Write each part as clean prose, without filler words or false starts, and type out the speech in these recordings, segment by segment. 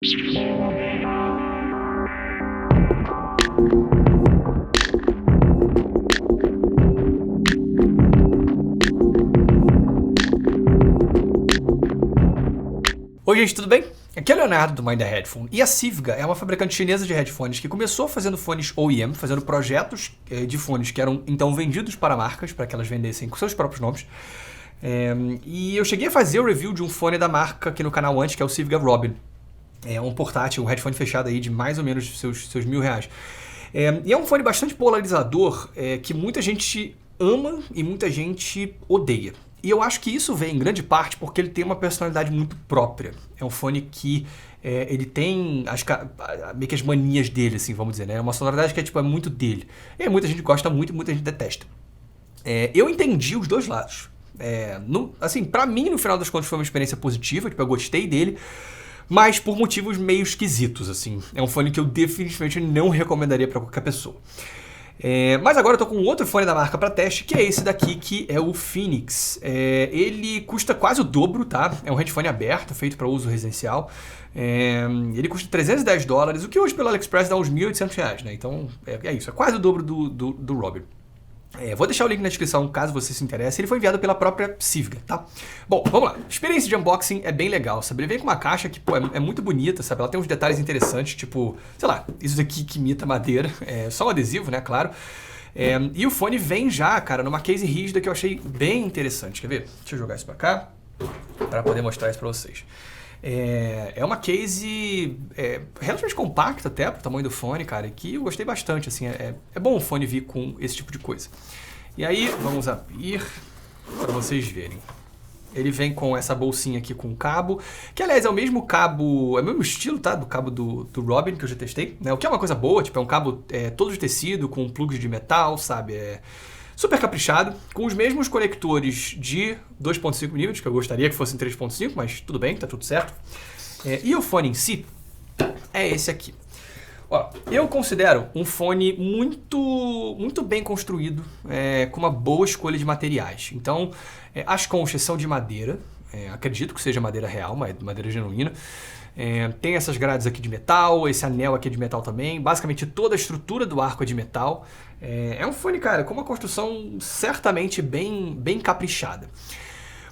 Oi gente, tudo bem? Aqui é o Leonardo do Mind the Headphone, e a Sivga é uma fabricante chinesa de headphones que começou fazendo fones OEM, fazendo projetos de fones que eram então vendidos para marcas, para que elas vendessem com seus próprios nomes. E eu cheguei a fazer o review de um fone da marca aqui no canal antes, que é o Sivga Robin. É um portátil, um headphone fechado aí de mais ou menos seus R$1.000. E é um fone bastante polarizador, que muita gente ama e muita gente odeia. E eu acho que isso vem em grande parte porque ele tem uma personalidade muito própria. É um fone que ele tem meio que as manias dele, assim, vamos dizer, né? É uma sonoridade que é muito dele. E aí muita gente gosta muito e muita gente detesta. Eu entendi os dois lados. Assim, pra mim, no final das contas, foi uma experiência positiva, tipo, eu gostei dele, mas por motivos meio esquisitos, assim. É um fone que eu definitivamente não recomendaria pra qualquer pessoa. Mas agora eu tô com um outro fone da marca para teste, que é esse daqui, que é o Phoenix. Ele custa quase o dobro, tá? É um headphone aberto, feito para uso residencial. Ele custa $310, o que hoje pelo AliExpress dá uns R$1.800, né? Então é isso, é quase o dobro do Robin. Vou deixar o link na descrição caso você se interesse. Ele foi enviado pela própria Sivga, tá? Bom, vamos lá. A experiência de unboxing é bem legal, sabe? Ele vem com uma caixa que, é muito bonita, sabe? Ela tem uns detalhes interessantes, tipo, sei lá, isso daqui que imita madeira. Só um adesivo, né? Claro. E o fone vem já, cara, numa case rígida que eu achei bem interessante. Quer ver? Deixa eu jogar isso pra cá, pra poder mostrar isso pra vocês. É uma case relativamente compacta até pro tamanho do fone, cara, que eu gostei bastante, assim, é bom o fone vir com esse tipo de coisa. E aí, vamos abrir para vocês verem. Ele vem com essa bolsinha aqui com cabo, que aliás é o mesmo cabo, é o mesmo estilo, tá? Do cabo do Robin, que eu já testei, né? O que é uma coisa boa, tipo, é um cabo todo de tecido, com plugs de metal, sabe? Super caprichado, com os mesmos conectores de 2.5mm, que eu gostaria que fossem 3.5, mas tudo bem, tá tudo certo. E o fone em si é esse aqui. Ó, eu considero um fone muito bem construído, com uma boa escolha de materiais. Então, as conchas são de madeira, acredito que seja madeira real, madeira genuína. Tem essas grades aqui de metal, esse anel aqui é de metal também. Basicamente toda a estrutura do arco é de metal. É um fone, cara, com uma construção certamente bem caprichada.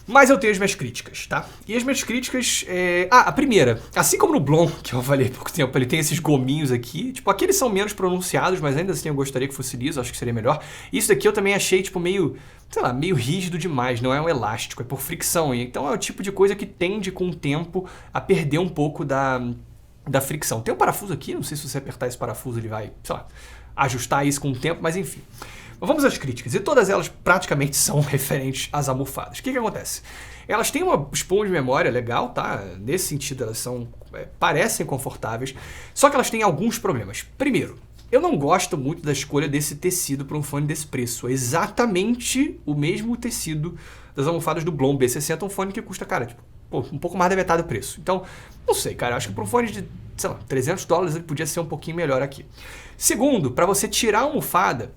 Mas eu tenho as minhas críticas, tá? E as minhas críticas... a primeira, assim como no Blon, que eu falei há pouco tempo, ele tem esses gominhos aqui. Tipo, aqueles são menos pronunciados, mas ainda assim eu gostaria que fosse liso, acho que seria melhor. Isso daqui eu também achei, tipo, meio rígido demais, não é um elástico, é por fricção. Então é o tipo de coisa que tende, com o tempo, a perder um pouco da fricção. Tem um parafuso aqui, não sei se você apertar esse parafuso ele vai, sei lá, ajustar isso com o tempo, mas enfim. Vamos às críticas, e todas elas praticamente são referentes às almofadas. O que acontece? Elas têm uma esponja de memória legal, tá? Nesse sentido elas parecem confortáveis, só que elas têm alguns problemas. Primeiro, eu não gosto muito da escolha desse tecido para um fone desse preço. É exatamente o mesmo tecido das almofadas do Blon B60, um fone que custa, cara, tipo, um pouco mais da metade do preço. Então, não sei, cara, acho que para um fone de, sei lá, $300 ele podia ser um pouquinho melhor aqui. Segundo, para você tirar a almofada,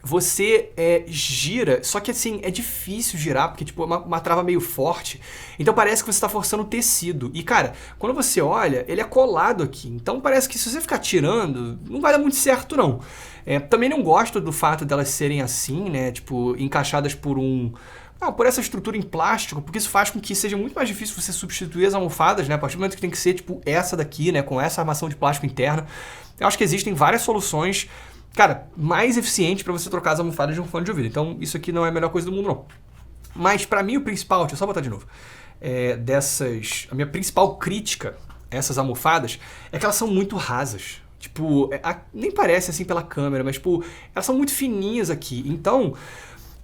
você gira, só que assim, é difícil girar, porque tipo, é uma trava meio forte, então parece que você está forçando o tecido. E cara, quando você olha, ele é colado aqui, então parece que se você ficar tirando, não vai dar muito certo não. Também não gosto do fato delas serem assim, né, tipo, encaixadas por essa estrutura em plástico, porque isso faz com que seja muito mais difícil você substituir as almofadas, né, a partir do momento que tem que ser tipo essa daqui, né, com essa armação de plástico interna. Eu acho que existem várias soluções, cara, mais eficiente para você trocar as almofadas de um fone de ouvido. Então, isso aqui não é a melhor coisa do mundo, não. Mas, para mim, o principal... Deixa eu só botar de novo. A minha principal crítica a essas almofadas é que elas são muito rasas. Tipo, nem parece assim pela câmera, mas, tipo, elas são muito fininhas aqui. Então,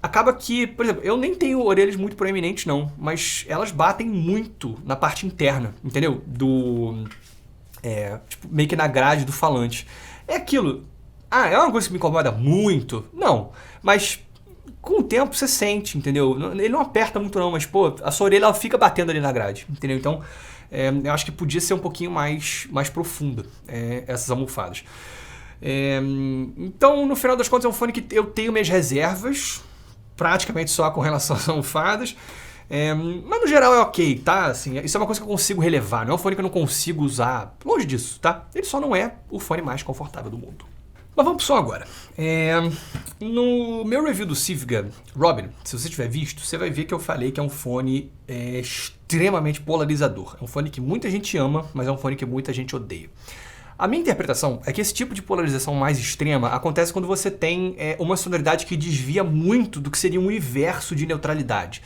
acaba que... Por exemplo, eu nem tenho orelhas muito proeminentes, não. Mas elas batem muito na parte interna, entendeu? Tipo, meio que na grade do falante. É aquilo... é uma coisa que me incomoda muito? Não, mas com o tempo você sente, entendeu? Ele não aperta muito não, mas pô, a sua orelha ela fica batendo ali na grade, entendeu? Então, eu acho que podia ser um pouquinho mais profunda, essas almofadas. Então, no final das contas, é um fone que eu tenho minhas reservas, praticamente só com relação às almofadas. Mas no geral é ok, tá? Assim, isso é uma coisa que eu consigo relevar, não é um fone que eu não consigo usar. Longe disso, tá? Ele só não é o fone mais confortável do mundo. Mas vamos pro som agora. No meu review do Civga Robin, se você tiver visto, você vai ver que eu falei que é um fone extremamente polarizador. É um fone que muita gente ama, mas é um fone que muita gente odeia. A minha interpretação é que esse tipo de polarização mais extrema acontece quando você tem uma sonoridade que desvia muito do que seria um universo de neutralidade.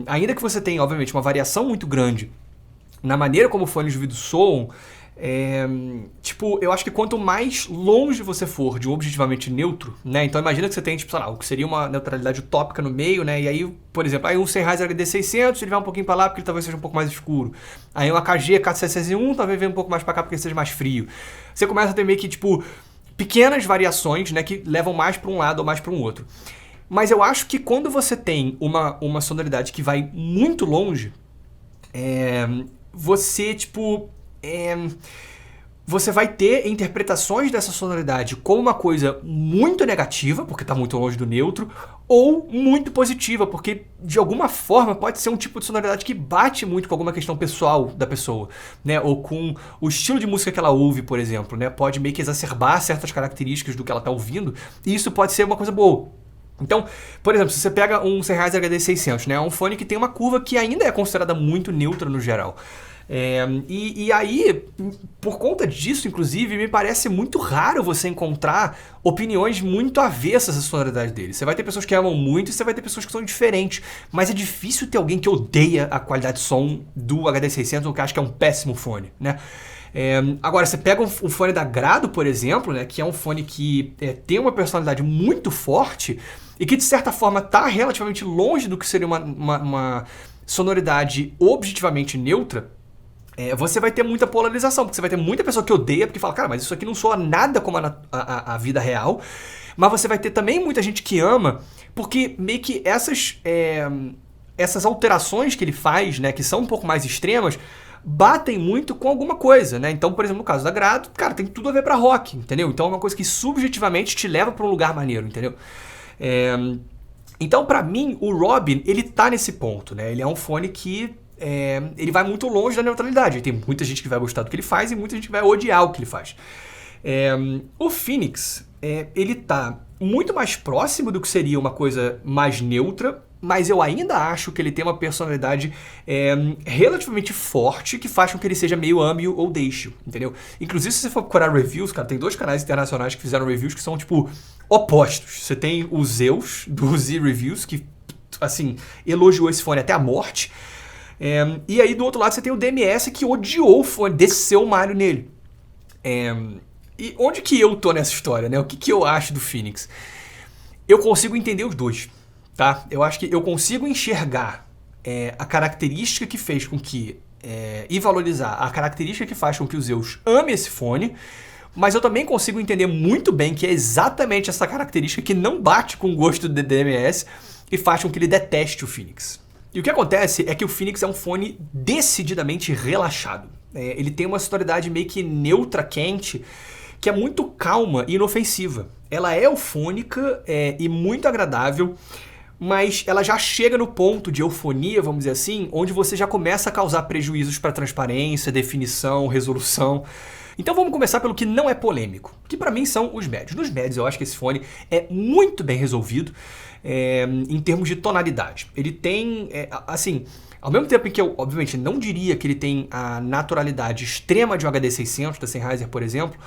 Ainda que você tenha, obviamente, uma variação muito grande na maneira como fones de ouvido soam, eu acho que quanto mais longe você for de um objetivamente neutro, né? Então imagina que você tem, sei lá, o que seria uma neutralidade utópica no meio, né? E aí, por exemplo, aí um Sennheiser HD600, ele vai um pouquinho para lá porque ele talvez seja um pouco mais escuro. Aí um AKG K701 talvez venha um pouco mais para cá porque ele seja mais frio. Você começa a ter meio que, pequenas variações, né? Que levam mais para um lado ou mais para um outro. Mas eu acho que quando você tem uma sonoridade que vai muito longe, você vai ter interpretações dessa sonoridade como uma coisa muito negativa, porque está muito longe do neutro, ou muito positiva, porque de alguma forma pode ser um tipo de sonoridade que bate muito com alguma questão pessoal da pessoa, né? Ou com o estilo de música que ela ouve, por exemplo, né? Pode meio que exacerbar certas características do que ela está ouvindo, e isso pode ser uma coisa boa. Então, por exemplo, se você pega um Sennheiser HD600, né? É um fone que tem uma curva que ainda é considerada muito neutra no geral. E aí, por conta disso, inclusive, me parece muito raro você encontrar opiniões muito avessas à sonoridade dele. Você vai ter pessoas que amam muito e você vai ter pessoas que são diferentes. Mas é difícil ter alguém que odeia a qualidade de som do HD600 ou que acha que é um péssimo fone, né? Agora, você pega um fone da Grado, por exemplo, né, que é um fone que tem uma personalidade muito forte e que, de certa forma, está relativamente longe do que seria uma sonoridade objetivamente neutra. Você vai ter muita polarização, porque você vai ter muita pessoa que odeia, porque fala, cara, mas isso aqui não soa nada como a vida real. Mas você vai ter também muita gente que ama, porque meio que essas alterações que ele faz, né, que são um pouco mais extremas, batem muito com alguma coisa, né? Então, por exemplo, no caso da Grado, cara, tem tudo a ver pra rock, entendeu? Então é uma coisa que subjetivamente te leva pra um lugar maneiro, entendeu? Então, pra mim, o Robin, ele tá nesse ponto, né? Ele é um fone que ele vai muito longe da neutralidade. Tem muita gente que vai gostar do que ele faz e muita gente que vai odiar o que ele faz. O Phoenix, ele tá muito mais próximo do que seria uma coisa mais neutra, mas eu ainda acho que ele tem uma personalidade relativamente forte que faz com que ele seja meio ame-o ou deixe-o, entendeu? Inclusive, se você for procurar reviews, cara, tem 2 canais internacionais que fizeram reviews que são, opostos. Você tem o Zeus, do Z Reviews, que, assim, elogiou esse fone até a morte. E aí, do outro lado, você tem o DMS, que odiou o fone, desceu o malho nele. E onde que eu tô nessa história, né? O que eu acho do Phoenix? Eu consigo entender os dois, tá? Eu acho que eu consigo enxergar a característica que fez com que... e valorizar a característica que faz com que o Zeus ame esse fone, mas eu também consigo entender muito bem que é exatamente essa característica que não bate com o gosto do DMS e faz com que ele deteste o Phoenix. E o que acontece é que o Phoenix é um fone decididamente relaxado. Ele tem uma sonoridade meio que neutra, quente, que é muito calma e inofensiva. Ela é eufônica e muito agradável, mas ela já chega no ponto de eufonia, vamos dizer assim, onde você já começa a causar prejuízos para transparência, definição, resolução. Então vamos começar pelo que não é polêmico, que para mim são os médios. Nos médios eu acho que esse fone é muito bem resolvido em termos de tonalidade. Ele tem, assim, ao mesmo tempo em que eu, obviamente, não diria que ele tem a naturalidade extrema de um HD600, da Sennheiser, por exemplo,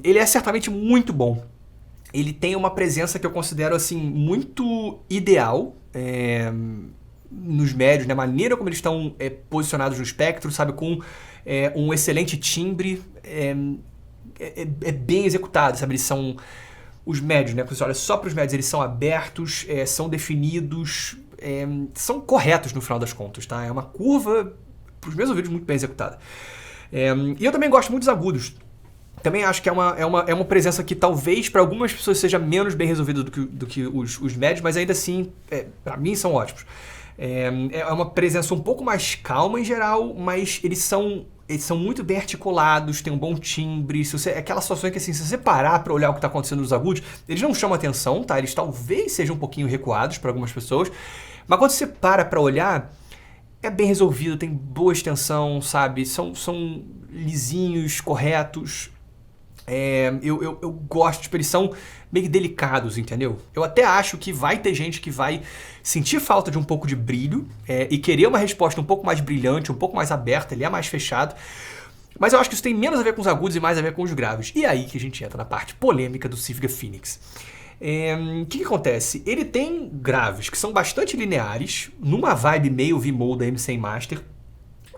ele é certamente muito bom. Ele tem uma presença que eu considero, assim, muito ideal nos médios, na maneira como eles estão posicionados no espectro, sabe, com um excelente timbre, bem executado, sabe, eles são... Os médios, né? Quando você olha só para os médios, eles são abertos, são definidos, são corretos no final das contas, tá? É uma curva, para os meus ouvidos, muito bem executada. E eu também gosto muito dos agudos. Também acho que é uma presença que talvez para algumas pessoas seja menos bem resolvida do que os médios, mas ainda assim, para mim, são ótimos. É uma presença um pouco mais calma em geral, mas eles são muito bem articulados, tem um bom timbre. Aquela situação que, assim, se você parar para olhar o que está acontecendo nos agudos, eles não chamam atenção, tá? Eles talvez sejam um pouquinho recuados para algumas pessoas, Mas quando você para pra olhar, é bem resolvido, tem boa extensão, sabe? São lisinhos, corretos. Eu gosto, tipo, eles são meio delicados, entendeu? Eu até acho que vai ter gente que vai sentir falta de um pouco de brilho e querer uma resposta um pouco mais brilhante, um pouco mais aberta, ele é mais fechado. Mas eu acho que isso tem menos a ver com os agudos e mais a ver com os graves. E aí que a gente entra na parte polêmica do Sivga Phoenix. O que acontece? Ele tem graves que são bastante lineares, numa vibe meio V-Mode da M100 Master,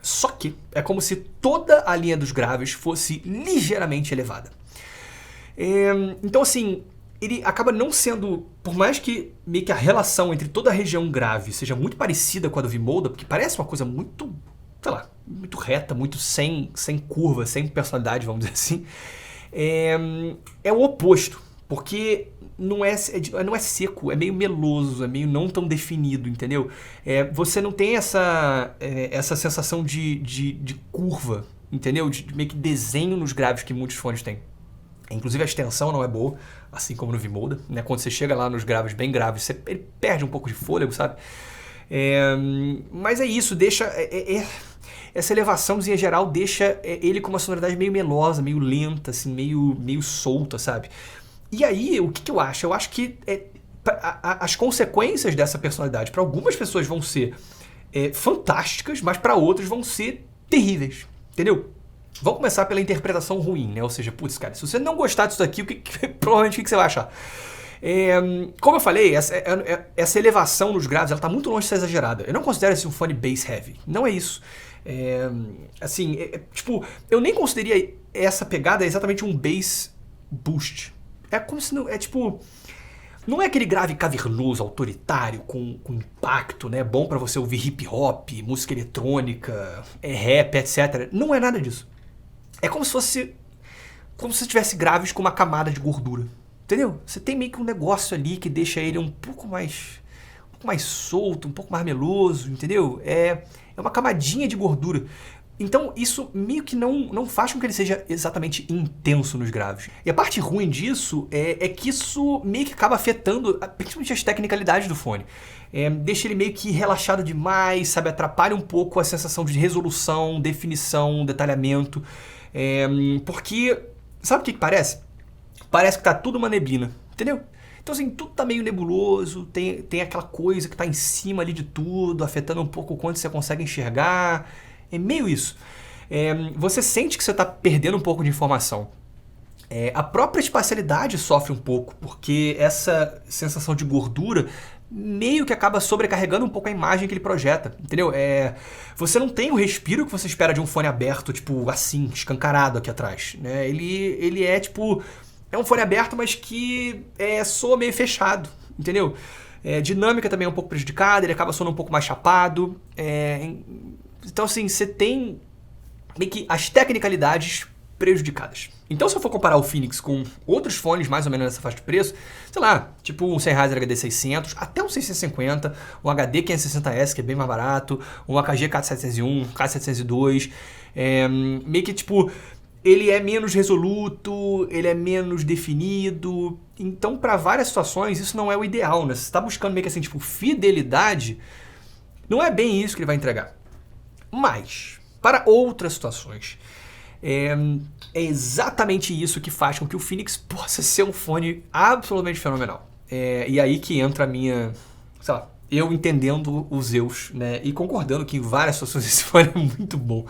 só que é como se toda a linha dos graves fosse ligeiramente elevada. Então, assim, ele acaba não sendo, por mais que meio que a relação entre toda a região grave seja muito parecida com a do V-Mode, porque parece uma coisa muito, sei lá, muito reta, muito sem curva, sem personalidade, vamos dizer assim, é o oposto, porque não é seco, é meio meloso, é meio não tão definido, entendeu? Você não tem essa sensação de curva, entendeu? De meio que desenho nos graves que muitos fones têm. Inclusive a extensão não é boa, assim como no V-Mode, né? Quando você chega lá nos graves bem graves, ele perde um pouco de fôlego, sabe? Mas é isso, deixa... essa elevaçãozinha geral deixa ele com uma sonoridade meio melosa, meio lenta, assim, meio solta, sabe? E aí, o que eu acho? Eu acho que as consequências dessa personalidade para algumas pessoas vão ser fantásticas, mas para outras vão ser terríveis, entendeu? Vamos começar pela interpretação ruim, né? Ou seja, putz, cara, se você não gostar disso daqui, provavelmente o que você vai achar? Como eu falei, essa elevação nos graves, ela tá muito longe de ser exagerada. Eu não considero esse um fone bass heavy. Não é isso. Tipo, eu nem consideraria essa pegada exatamente um bass boost. É como se não... tipo... Não é aquele grave cavernoso, autoritário, com impacto, né? Bom pra você ouvir hip hop, música eletrônica, rap, etc. Não é nada disso. É como se fosse... como se você tivesse graves com uma camada de gordura. Entendeu? Você tem meio que um negócio ali que deixa ele um pouco mais solto, um pouco mais meloso, entendeu? É uma camadinha de gordura. Então isso meio que não faz com que ele seja exatamente intenso nos graves. E a parte ruim disso é que isso meio que acaba afetando principalmente as tecnicalidades do fone. Deixa ele meio que relaxado demais, sabe? Atrapalha um pouco a sensação de resolução, definição, detalhamento. Porque, sabe o que parece? Parece que tá tudo uma neblina, entendeu? Então assim, tudo tá meio nebuloso, tem aquela coisa que tá em cima ali de tudo, afetando um pouco o quanto você consegue enxergar. É meio isso. Você sente que você está perdendo um pouco de informação. A própria espacialidade sofre um pouco, porque essa sensação de gordura meio que acaba sobrecarregando um pouco a imagem que ele projeta, entendeu? Você não tem o respiro que você espera de um fone aberto, tipo assim, escancarado aqui atrás, né? Ele é tipo... é um fone aberto, mas que soa meio fechado, entendeu? Dinâmica também é um pouco prejudicada, ele acaba soando um pouco mais chapado. Então, assim, você tem meio que as tecnicalidades prejudicadas. Então, se eu for comparar o Phoenix com outros fones mais ou menos nessa faixa de preço, sei lá, tipo um Sennheiser HD600, até um 650, um HD 560S, que é bem mais barato, um AKG K701, K702, meio que, tipo, ele é menos resoluto, ele é menos definido. Então, para várias situações, isso não é o ideal, né? Você está buscando meio que assim, tipo, fidelidade, não é bem isso que ele vai entregar. Mas, para outras situações, é exatamente isso que faz com que o Phoenix possa ser um fone absolutamente fenomenal. E aí que entra a minha, sei lá, eu entendendo os eus, né? E concordando que em várias situações esse fone é muito bom.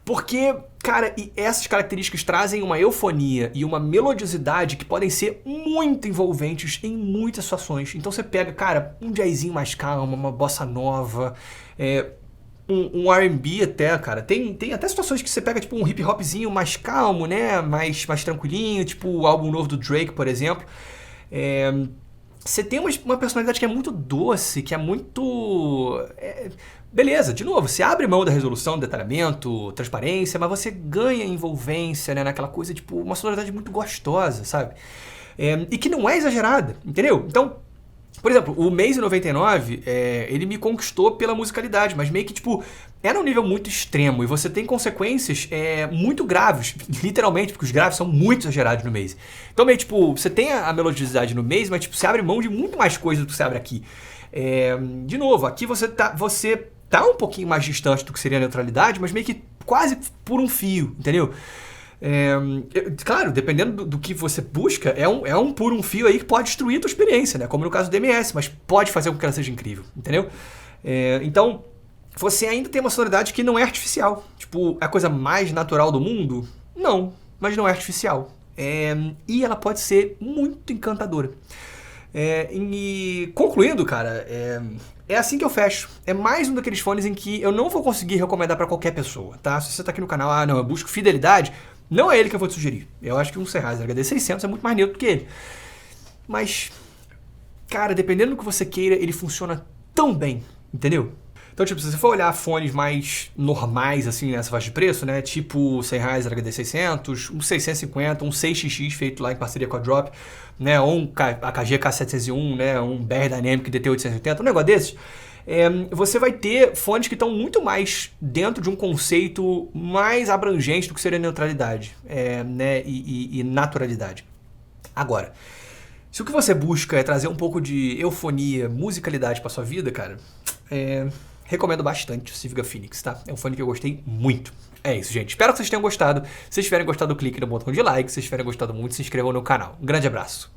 Porque, cara, e essas características trazem uma eufonia e uma melodiosidade que podem ser muito envolventes em muitas situações. Então você pega, cara, um jazzinho mais calmo, uma bossa nova, um R&B até, cara. Tem até situações que você pega tipo um hip hopzinho mais calmo, né? Mais tranquilinho, tipo o álbum novo do Drake, por exemplo. Você tem uma personalidade que é muito doce, que é muito... beleza, de novo, você abre mão da resolução, do detalhamento, transparência, mas você ganha envolvência, né? Naquela coisa, tipo, uma sonoridade muito gostosa, sabe? E que não é exagerada, entendeu? Então... por exemplo, o Maze 99, ele me conquistou pela musicalidade, mas meio que, tipo, era um nível muito extremo e você tem consequências muito graves, literalmente, porque os graves são muito exagerados no Maze. Então, meio, tipo, você tem a melodiosidade no Maze, mas, tipo, você abre mão de muito mais coisa do que você abre aqui. De novo, aqui você tá um pouquinho mais distante do que seria a neutralidade, mas meio que quase por um fio, entendeu? Claro, dependendo do que você busca, é um por um fio aí que pode destruir a tua experiência, né? Como no caso do DMS, mas pode fazer com que ela seja incrível, entendeu? Então, você ainda tem uma sonoridade que não é artificial. Tipo, é a coisa mais natural do mundo? Não, mas não é artificial. E ela pode ser muito encantadora. E concluindo, cara, é assim que eu fecho. É mais um daqueles fones em que eu não vou conseguir recomendar pra qualquer pessoa, tá? Se você tá aqui no canal, não, eu busco fidelidade, não é ele que eu vou te sugerir. Eu acho que um Sennheiser HD600 é muito mais neutro que ele. Mas, cara, dependendo do que você queira, ele funciona tão bem, entendeu? Então, tipo, se você for olhar fones mais normais, assim, nessa faixa de preço, né? Tipo o Sennheiser HD600, um 650, um 6XX feito lá em parceria com a Drop, né? Ou um AKG K701, né? Um BR Dynamic DT880, um negócio desses. Você vai ter fones que estão muito mais dentro de um conceito mais abrangente do que seria neutralidade, né? E naturalidade. Agora, se o que você busca é trazer um pouco de eufonia, musicalidade para sua vida, cara, recomendo bastante o Civiga Phoenix, tá? É um fone que eu gostei muito. É isso, gente. Espero que vocês tenham gostado. Se vocês tiverem gostado, clique no botão de like. Se vocês tiverem gostado muito, se inscrevam no canal. Um grande abraço.